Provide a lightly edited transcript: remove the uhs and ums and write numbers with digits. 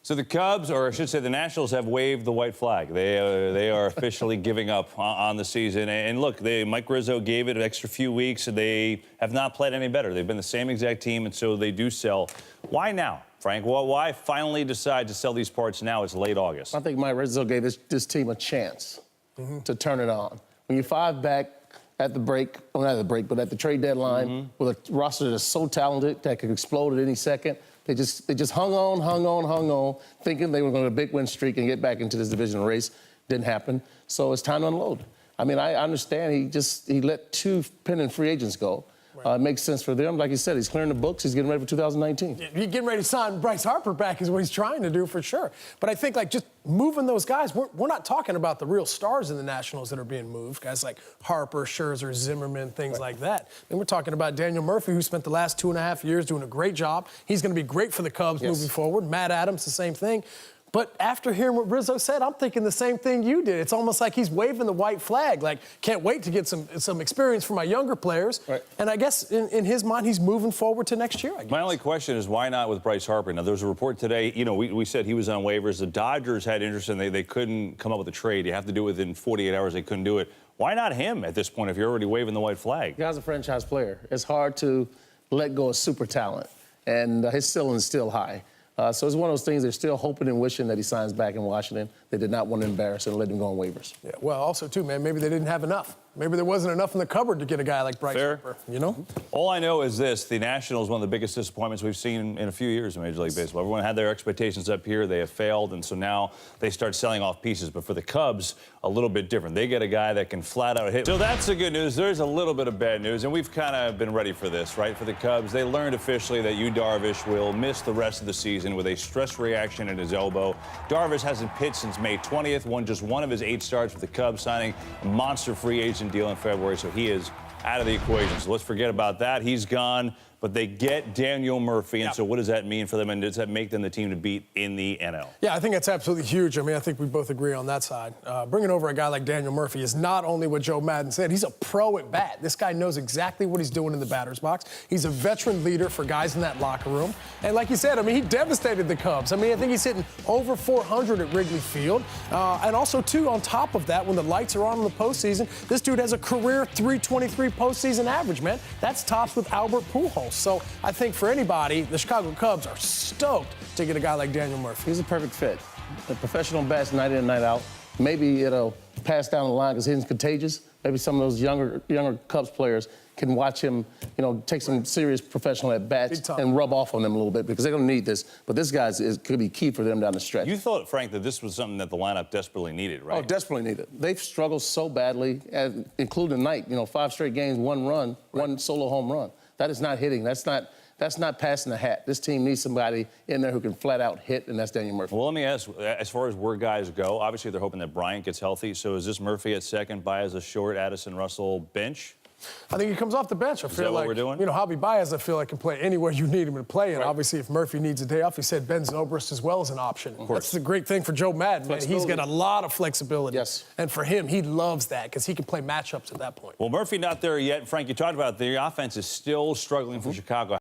So the Cubs, or I should say the Nationals, have waved the white flag. They are officially giving up on the season. And look, Mike Rizzo gave it an extra few weeks, and they have not played any better. They've been the same exact team, and so they do sell. Why now, Frank? Well, why finally decide to sell these parts now? It's late August. I think Mike Rizzo gave this team a chance to turn it on. When you're 5 back at the break, well, not at the break, but at the trade deadline, with a roster that's so talented that could explode at any second, they just hung on, thinking they were going to a big win streak and get back into this divisional race. Didn't happen. So it's time to unload. I mean, I understand he let 2 pending free agents go. Right. It makes sense for them. Like you said, he's clearing the books. He's getting ready for 2019. He's getting ready to sign Bryce Harper back is what he's trying to do for sure. But I think, like, just moving those guys, we're not talking about the real stars in the Nationals that are being moved, guys like Harper, Scherzer, Zimmerman, things like that. And we're talking about Daniel Murphy, who spent the last 2.5 years doing a great job. He's going to be great for the Cubs moving forward. Matt Adams, the same thing. But after hearing what Rizzo said, I'm thinking the same thing you did. It's almost like he's waving the white flag, like, can't wait to get some experience for my younger players. Right. And I guess in his mind, he's moving forward to next year, I guess. My only question is, why not with Bryce Harper? Now, there was a report today, you know, we said he was on waivers. The Dodgers had interest, and they couldn't come up with a trade. You have to do it within 48 hours. They couldn't do it. Why not him at this point if you're already waving the white flag? The guy's a franchise player. It's hard to let go of super talent, and his ceiling is still high. So it's one of those things they're still hoping and wishing that he signs back in Washington. They did not want to embarrass him and let him go on waivers. Yeah, well, also, too, man, maybe they didn't have enough. Maybe there wasn't enough in the cupboard to get a guy like Bryce Harper, you know? All I know is this. The Nationals, one of the biggest disappointments we've seen in a few years in Major League Baseball. Everyone had their expectations up here. They have failed, and so now they start selling off pieces. But for the Cubs, a little bit different. They get a guy that can flat-out hit. So that's the good news. There's a little bit of bad news, and we've kind of been ready for this, right? For the Cubs, they learned officially that Yu Darvish will miss the rest of the season with a stress reaction in his elbow. Darvish hasn't pitched since May 20th, won just one of his 8 starts with the Cubs, signing a monster free agent deal in February. So he is out of the equation. So let's forget about that. He's gone. But they get Daniel Murphy, and so what does that mean for them, and does that make them the team to beat in the NL? Yeah, I think that's absolutely huge. I mean, I think we both agree on that side. Bringing over a guy like Daniel Murphy is not only what Joe Maddon said, he's a pro at bat. This guy knows exactly what he's doing in the batter's box. He's a veteran leader for guys in that locker room. And like you said, I mean, he devastated the Cubs. I mean, I think he's hitting over 400 at Wrigley Field. And also, too, on top of that, when the lights are on in the postseason, this dude has a career .323 postseason average, man. That's tops with Albert Pujols. So I think for anybody, the Chicago Cubs are stoked to get a guy like Daniel Murphy. He's a perfect fit. A professional bats night in, night out. Maybe it'll pass down the line because he's contagious. Maybe some of those younger Cubs players can watch him, you know, take some serious professional at-bats and rub off on them a little bit because they're going to need this. But this guy could be key for them down the stretch. You thought, Frank, that this was something that the lineup desperately needed, right? Oh, desperately needed. They've struggled so badly, including tonight. You know, 5 straight games, 1 run, 1 solo home run. That is not hitting. That's not passing the hat. This team needs somebody in there who can flat out hit, and that's Daniel Murphy. Well, let me ask, as far as where guys go, obviously they're hoping that Bryant gets healthy. So is this Murphy at second, Baez a short, Addison, Russell bench? I think he comes off the bench. I feel like, what we're doing? You know, Javi Baez, I feel like can play anywhere you need him to play. And obviously, if Murphy needs a day off, he said Ben Zobrist as well as an option. That's the great thing for Joe Maddon, man. He's got a lot of flexibility. Yes. And for him, he loves that because he can play matchups at that point. Well, Murphy not there yet. Frank, you talked about the offense is still struggling for Chicago.